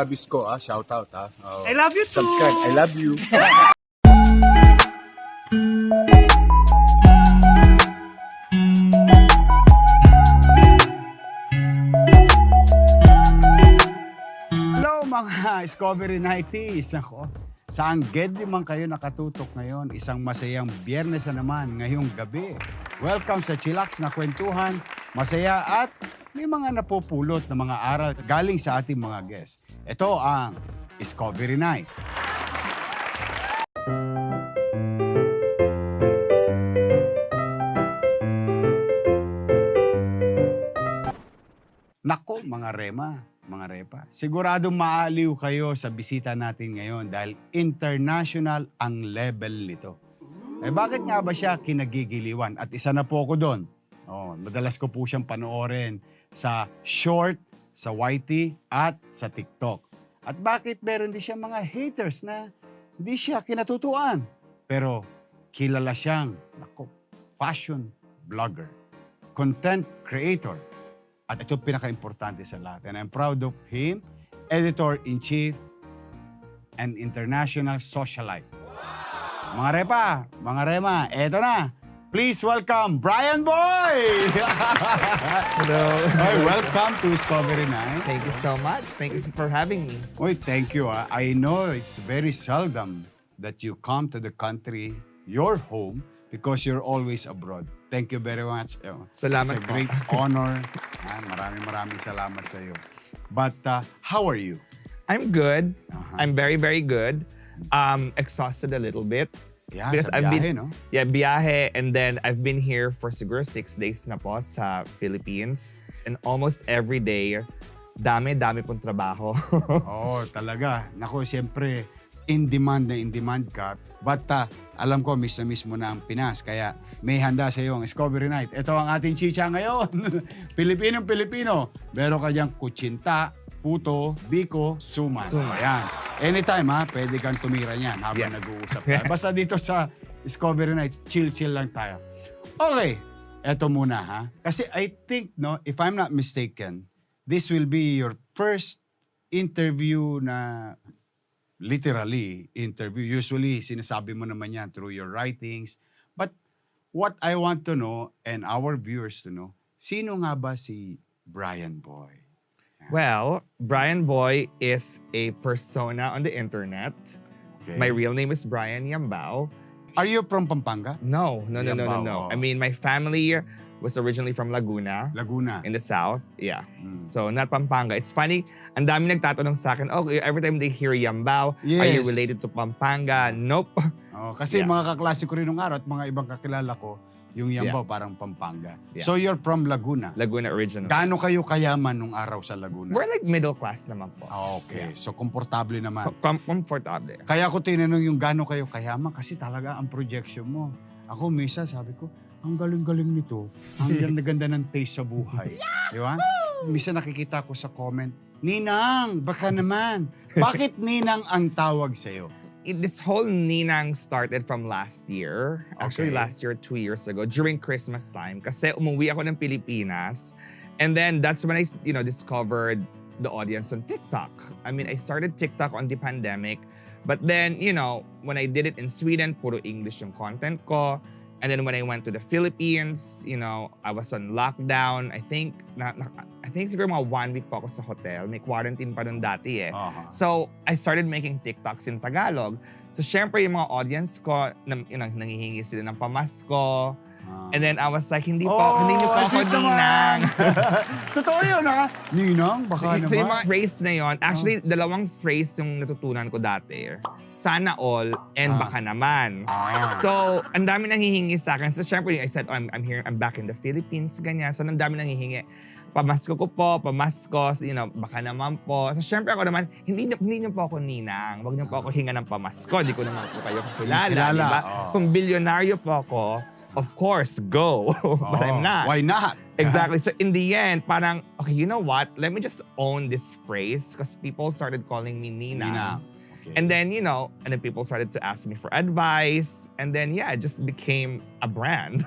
Isko, shout out. Oh. I love you too. Subscribe. I love you. Hello mga Discovery Nighties. Ako, saan gedi man kayo nakatutok ngayon, isang masayang biyernes na naman ngayong gabi. Welcome sa chillax na kwentuhan, masaya at may mga napupulot na mga aral galing sa ating mga guests. Ito ang Discovery Night. Nako, mga rema, mga repa. Siguradong maaliw kayo sa bisita natin ngayon dahil international ang level nito. Eh bakit nga ba siya kinagigiliwan? At isa na po ako doon. Oh, madalas ko po siyang panoorin sa short, sa YT at sa TikTok. At bakit meron din siya mga haters na hindi siya kinatutuan? Pero kilala siyang, nako, fashion blogger, content creator. At ito pinaka-importante sa lahat. And I'm proud of him, Editor-in-Chief and International Socialite. Wow! Mga repa, mga rema, eto na. Please welcome Bryan Boy! Hello. Hi, welcome to Discovery Night. Thank you so much. Thank you for having me. Oy, thank you. I know it's very seldom that you come to the country, your home, because you're always abroad. Thank you very much. Salamat It's a po. great honor. Maraming salamat sa iyo. But how are you? I'm good. Uh-huh. I'm very, very good. Exhausted a little bit. Yeah, Because sa I've biyahe, been- no? Yeah, biyahe. And then I've been here for siguro 6 days na po sa Philippines. And almost every day, dami pong trabaho. Oo, talaga. Naku, siyempre, in demand ka. But alam ko, miss na miss mo na ang Pinas. Kaya may handa sa iyo ang Discovery Night. Ito ang ating chicha ngayon. Pilipinong-Pilipino. Meron ka diyang kutsinta, puto, biko, suman. Suman. Ayan. Anytime pwede kang tumira niyan habang Yes. nag-uusap tayo. Basta dito sa Discovery Night, chill lang tayo. Okay, eto muna Kasi I think, no, if I'm not mistaken, this will be your first interview na literally interview. Usually, sinasabi mo naman yan through your writings. But what I want to know, and our viewers to know, sino nga ba si Bryan Boy? Well, Bryan Boy is a persona on the internet. Okay. My real name is Bryan Yambao. Are you from Pampanga? No. Yambao, oh. I mean, my family was originally from Laguna. Laguna. In the South, yeah. Mm. So, not Pampanga. It's funny, ang dami nagtatanong sa akin, oh, every time they hear Yambao, are you Yes. related to Pampanga? Nope. Oh, kasi Yeah. mga kaklase ko rin nung araw at mga ibang kakilala ko, yung Yambao parang Pampanga. Yeah. So you're from Laguna. Laguna original. Gaano kayo kayaman nung araw sa Laguna? We're like middle class naman po. Okay, so komportable naman. Comfortable. Kaya ko tinanong yung gaano kayo kayaman kasi talaga ang projection mo. Ako, misa, sabi ko, ang galing-galing nito. Ang ganda-ganda ng taste sa buhay. Di ba? Misa nakikita ko sa comment, Ninang, baka naman. Bakit Ninang ang tawag sa'yo? This whole Ninang started from last year. Actually, Okay. last year, 2 years ago, during Christmas time. Kasi umuwi ako ng Pilipinas. And then that's when I, discovered the audience on TikTok. I mean, I started TikTok on the pandemic. But then, when I did it in Sweden, puro English yung content ko. And then when I went to the Philippines, I was on lockdown. I think siguro mga 1 week pa ako sa hotel. May quarantine pa nun dati eh. Uh-huh. So, I started making TikToks in Tagalog. So, syempre, yung mga audience ko, nangihingi sila ng pamasko. And then, I was like, hindi niyo po ako Ninang. Totoo yun, Ninang, baka So, yung naman. mga phrase na yun, actually, dalawang phrase yung natutunan ko dati. Sana all and baka naman. So, ang dami nanghihingi sa akin. So, syempre, I said, I'm here, I'm back in the Philippines, ganyan. So, ang dami nanghihingi. Pamasko ko po, pamasko, baka naman po. So, syempre ako naman, hindi niyo po ako Ninang. Huwag niyo po ako hinga ng pamasko. Hindi ko naman po kayo kilala, di ba? Kung bilyonaryo po ako, of course, go. But I'm not. Why not? Exactly. So in the end, parang, okay, you know what? Let me just own this phrase because people started calling me Ninang. Ninang. Okay. And then, people started to ask me for advice. And then, yeah, it just became a brand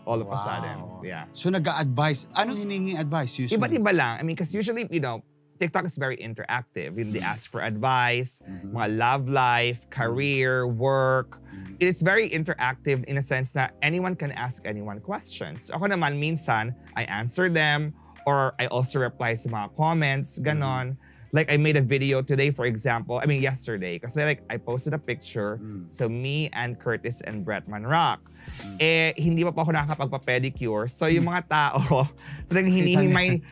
all of a sudden. Yeah. So nag-a-advise. Anong hinihingi advice usually? Iba't iba lang. I mean, because usually, TikTok is very interactive. They ask for advice, mga love life, career, work. It's very interactive in a sense that anyone can ask anyone questions. Ako naman, minsan, I answer them or I also reply sa mga comments, ganon. Like, I made a video today, for example, yesterday, kasi like, I posted a picture, so me and Curtis and Brett Manrock. Hindi pa ako nakakapagpa-pedicure, so yung mga tao, talagang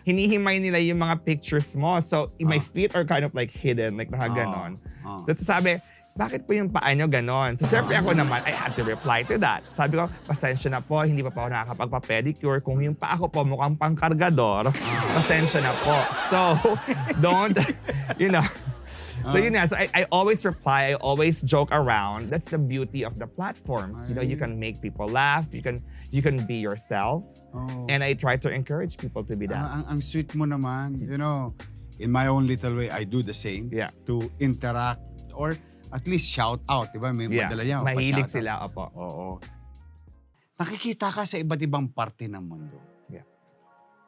hinihimay nila yung mga pictures mo. So, my feet are kind of like hidden, like nakaganon. So, sabi, bakit po yung paa nyo ganon? So, syempre ako naman, I had to reply to that. Sabi ko, pasensya na po, hindi pa ako nakakapagpa-pedicure. Kung yung paa ko po mukhang pangkargador, pasensya na po. So, don't, So, so I always reply, I always joke around. That's the beauty of the platforms. You can make people laugh, you can be yourself. And I try to encourage people to be that. Ang sweet mo naman. In my own little way, I do the same. To interact or at least shout out, diba? May madala yan. Mahilig sila, opo. Oo. Nakikita ka sa iba't ibang parte ng mundo.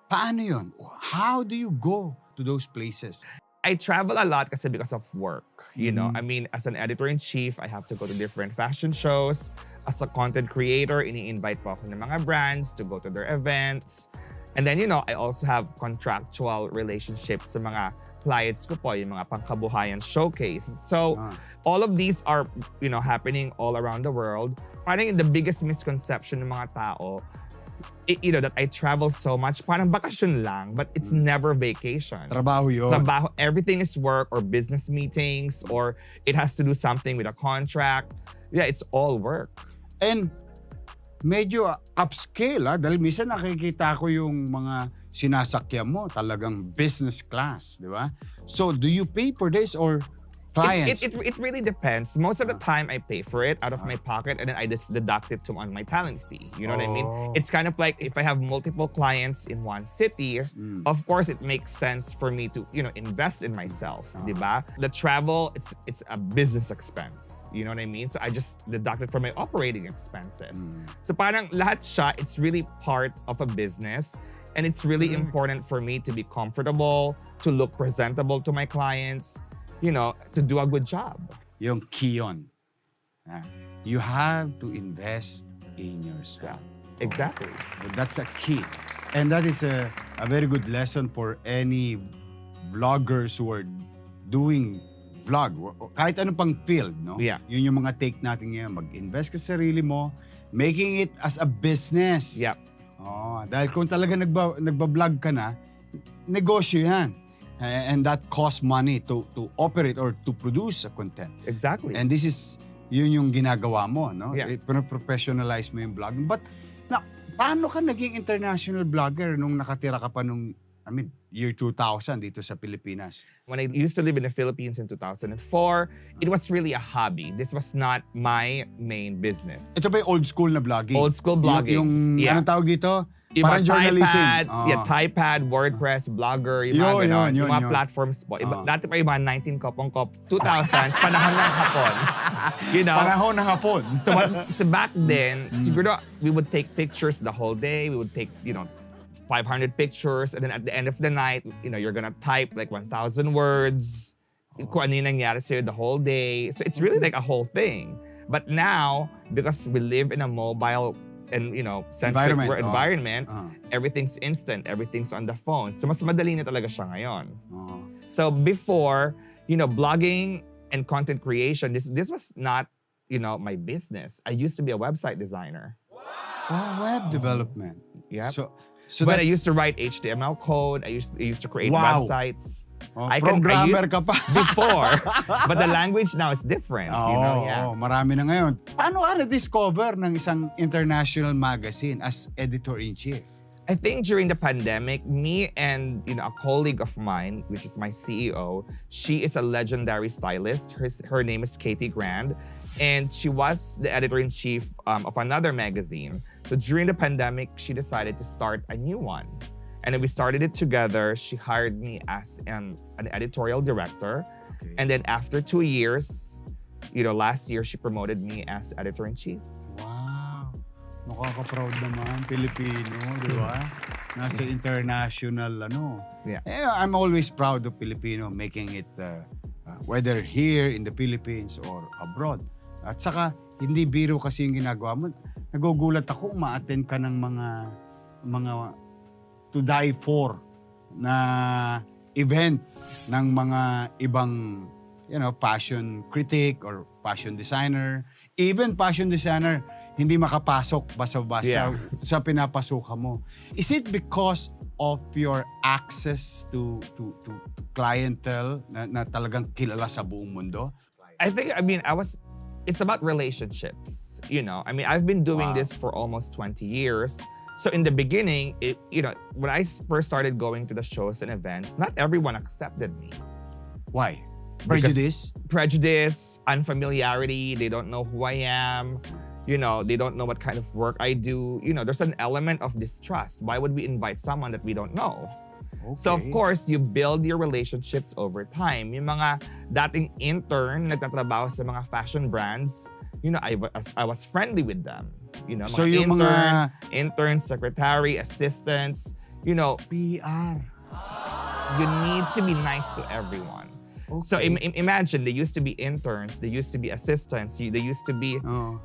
Paano yun? How do you go to those places? I travel a lot kasi because of work. As an editor-in-chief, I have to go to different fashion shows. As a content creator, ini-invite po ako ng mga brands to go to their events. And then, I also have contractual relationships sa mga clients ko po, yung mga pangkabuhayan showcase. So, all of these are, happening all around the world. Parang the biggest misconception ng mga tao, that I travel so much, parang bakasyon lang, but it's never vacation. Trabaho yun. Trabaho, everything is work or business meetings or it has to do something with a contract. Yeah, it's all work. And medyo upscale, dahil minsan nakikita ko yung mga sinasakyan mo, talagang business class, di ba? So, do you pay for this or clients? It really depends. Most of the time, I pay for it out of my pocket and then I just deduct it on my talent fee. You know what I mean? It's kind of like if I have multiple clients in one city, of course, it makes sense for me to, invest in myself, di ba? The travel, it's a business expense. You know what I mean? So I just deduct it from my operating expenses. So parang lahat siya, it's really part of a business. And it's really important for me to be comfortable, to look presentable to my clients, to do a good job. Yung key yun. You have to invest in yourself. Exactly. That's a key. And that is a very good lesson for any vloggers who are doing vlog. Kahit anong pang field, no? Yeah. Yun yung mga take natin ngayon. Mag-invest ka sa sarili mo, making it as a business. Yep. Dahil kung talaga nagba-vlog ka na, negosyo yan. And that costs money to operate or to produce a content. Exactly. And this is, yun yung ginagawa mo, no? Yeah. Professionalize mo yung vlogging. But, paano ka naging international vlogger nung nakatira ka pa nung, year 2000 dito sa Pilipinas? When I used to live in the Philippines in 2004, it was really a hobby. This was not my main business. Ito ba yung old school na vlogging? Old school vlogging. Anong tawag dito? Yung Parang journalism. Typepad, WordPress, Blogger, yung mga ganon. Yung mga platforms po. Dati pa yung mga 2000s, panahon ng hapon. Panahon ng hapon. So back then, siguro we would take pictures the whole day. We would take, 500 pictures. And then at the end of the night, you're gonna type like 1,000 words. Kung ano yung nangyari sa'yo the whole day. So it's really like a whole thing. But now, because we live in a mobile and centric environment, everything's instant, everything's on the phone. So mas madali na talaga siya ngayon. So before, blogging and content creation, this was not, my business. I used to be a website designer. Web development. Yeah. So but I used to write HTML code. I used to create websites. Programmer ka pa. Before. But the language now is different. Marami na ngayon. Paano ka na-discover ng isang international magazine as editor-in-chief? I think during the pandemic, me and a colleague of mine, which is my CEO, she is a legendary stylist. Her name is Katie Grand. And she was the editor-in-chief of another magazine. So during the pandemic, she decided to start a new one. And then we started it together. She hired me as an editorial director. Okay. And then after 2 years, last year, she promoted me as editor-in-chief. Wow. Nakaka-proud naman, Pilipino, di ba? Nasa international, Yeah. I'm always proud of Filipino making it, whether here in the Philippines or abroad. At saka, hindi biro kasi yung ginagawa mo. Nagugulat ako, ma-attend ka ng mga to die for na event ng mga ibang, fashion critic or fashion designer. Even fashion designer, hindi makapasok basta-basta sa pinapasukan mo. Is it because of your access to clientele na talagang kilala sa buong mundo? It's about relationships, I've been doing this for almost 20 years. So in the beginning, when I first started going to the shows and events, not everyone accepted me. Why? Prejudice? Prejudice, unfamiliarity, they don't know who I am, they don't know what kind of work I do. There's an element of distrust. Why would we invite someone that we don't know? Okay. So of course, you build your relationships over time. Yung mga dating intern, nagtatrabaho sa mga fashion brands, I was friendly with them. So yung intern, secretary, assistants, PR. You need to be nice to everyone. Okay. So imagine, they used to be interns, they used to be assistants, they used to be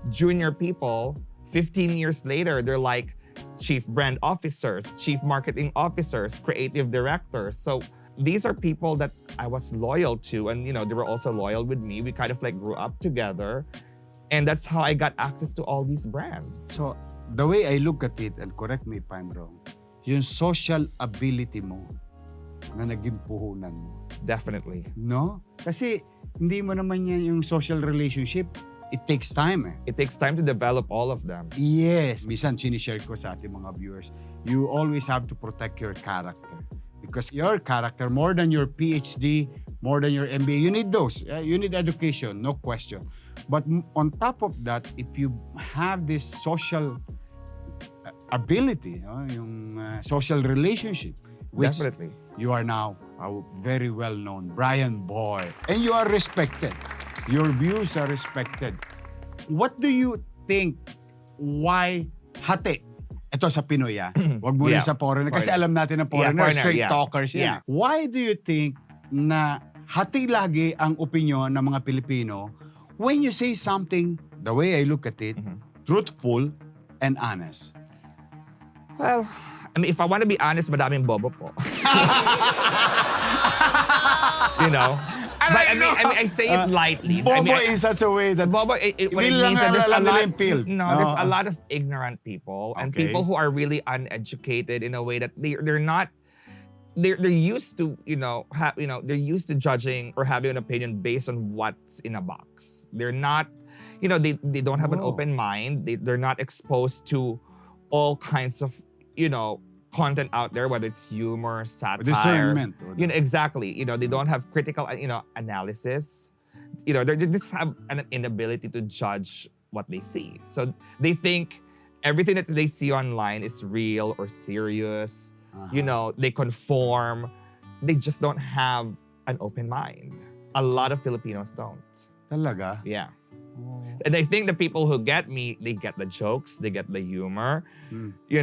junior people. 15 years later, they're like chief brand officers, chief marketing officers, creative directors. So these are people that I was loyal to, and they were also loyal with me. We kind of like grew up together, and that's how I got access to all these brands. So the way I look at it, and correct me if I'm wrong, yung social ability mo na naging puhunan mo. Definitely. No? Kasi hindi mo naman yan yung social relationship. It takes time eh. It takes time to develop all of them. Yes. Minsan sinishare ko sa ating mga viewers, you always have to protect your character. Because your character, more than your PhD, more than your MBA, you need those. You need education, no question. But on top of that, if you have this social ability, yung social relationship, which Definitely. you are now a very well-known Bryan Boy. And you are respected. Your views are respected. What do you think, why hati? Ito sa Pinoy Wag muna sa foreigner. Kasi alam natin na foreigner, straight talkers yan. Why do you think na hati lagi ang opinion ng mga Pilipino when you say something, the way I look at it, truthful and honest? Well, if I want to be honest, madaming bobo po. But I say it lightly. Bobo in such a way that bobo, what it means that there's a lot of ignorant people and people who are really uneducated in a way that they're not. They're used to they're used to judging or having an opinion based on what's in a box. They're not, they don't have an open mind. They're not exposed to all kinds of content out there, whether it's humor, satire, discernment. Exactly. They don't have critical, analysis. They just have an inability to judge what they see. So they think everything that they see online is real or serious. They conform. They just don't have an open mind. A lot of Filipinos don't. Talaga? Yeah. And I think the people who get me, they get the jokes, they get the humor. They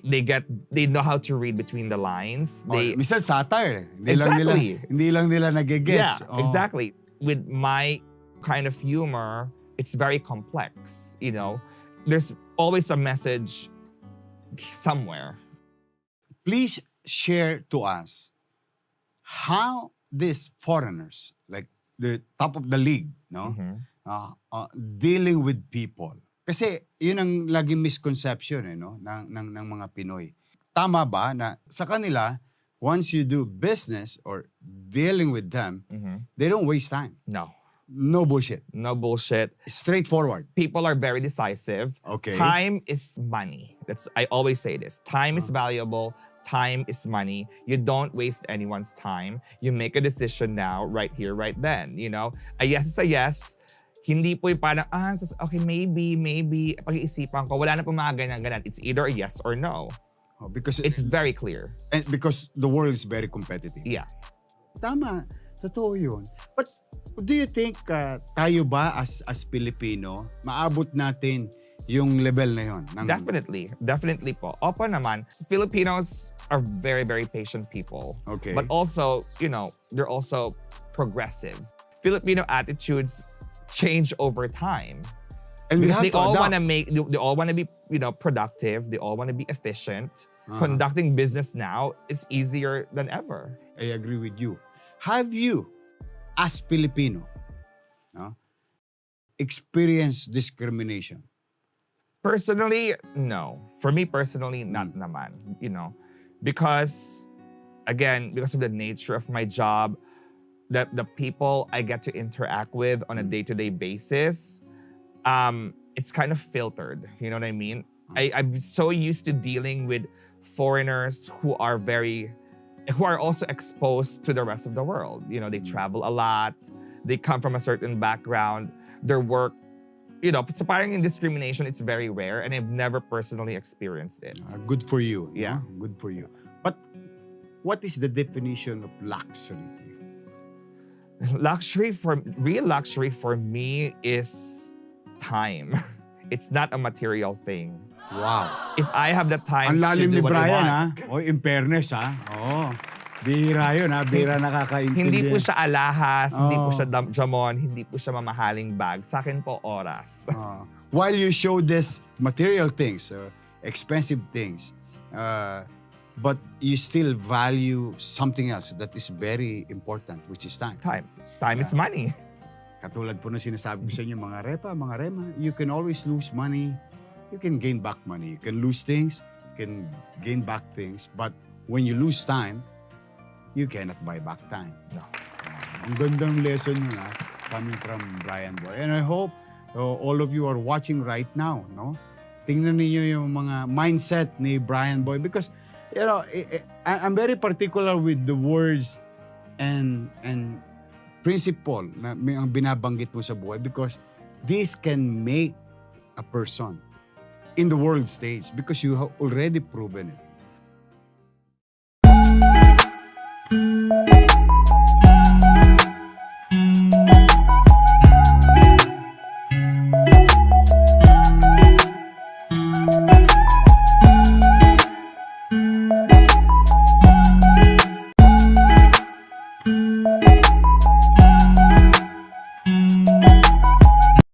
know how to read between the lines. Minsan satire. Hindi lang nila nagigets. Yeah, exactly. With my kind of humor, it's very complex. There's always a message somewhere. Please share to us how these foreigners, like the top of the league, dealing with people. Kasi yun ang laging misconception ng mga Pinoy. Tama ba na sa kanila, once you do business or dealing with them, they don't waste time? No. No bullshit. No bullshit. Straightforward. People are very decisive. Okay. Time is money. I always say this. Time is valuable. Time is money. You don't waste anyone's time. You make a decision now, right here, right then. A yes is a yes. Hindi po yung parang, okay, maybe, pag-iisipan ko, wala na po mga ganyan. It's either a yes or no. Because it's very clear. And because the world is very competitive. Yeah. Tama. Totoo yun. But do you think tayo ba as Pilipino, maabot natin yung level na yun. Definitely po. Opo naman, Filipinos are very, very patient people. Okay. But also, they're also progressive. Filipino attitudes change over time. And we Because have they to all adapt. want to they all want to be, productive. They all want to be efficient. Conducting business now is easier than ever. I agree with you. Have you, as Filipino, experienced discrimination? Personally, no. For me personally, not naman. Because, again, because of the nature of my job, that the people I get to interact with on a day-to-day basis, it's kind of filtered. You know what I mean? I'm so used to dealing with foreigners who are also exposed to the rest of the world. They travel a lot. They come from a certain background. Their work, so parang in discrimination, it's very rare, and I've never personally experienced it. Good for you. Yeah. No? Good for you. But what is the definition of luxury to you? Real luxury for me is time. It's not a material thing. Wow. If I have the time Ang to lalim do ni what I Bryan, want. ha? In fairness, ha? Oo. Bihira yun, ha? Bihira nakakaintindi. Hindi po siya alahas, hindi po Oh. siya jamon, hindi po siya mamahaling bag. Sa akin po, oras. While you show this material things, expensive things, but you still value something else that is very important, which is time. Time is money. Katulad po na sinasabi ko sa inyo, mga rema, you can always lose money. You can gain back money. You can lose things, you can gain back things. But when you lose time, you cannot buy back time. No. Ang gandang lesson yun, ha? Coming from Bryan Boy. And I hope all of you are watching right now, no? Tingnan niyo yung mga mindset ni Bryan Boy because, I'm very particular with the words and principle na ang binabanggit mo sa buhay because this can make a person in the world stage because you have already proven it.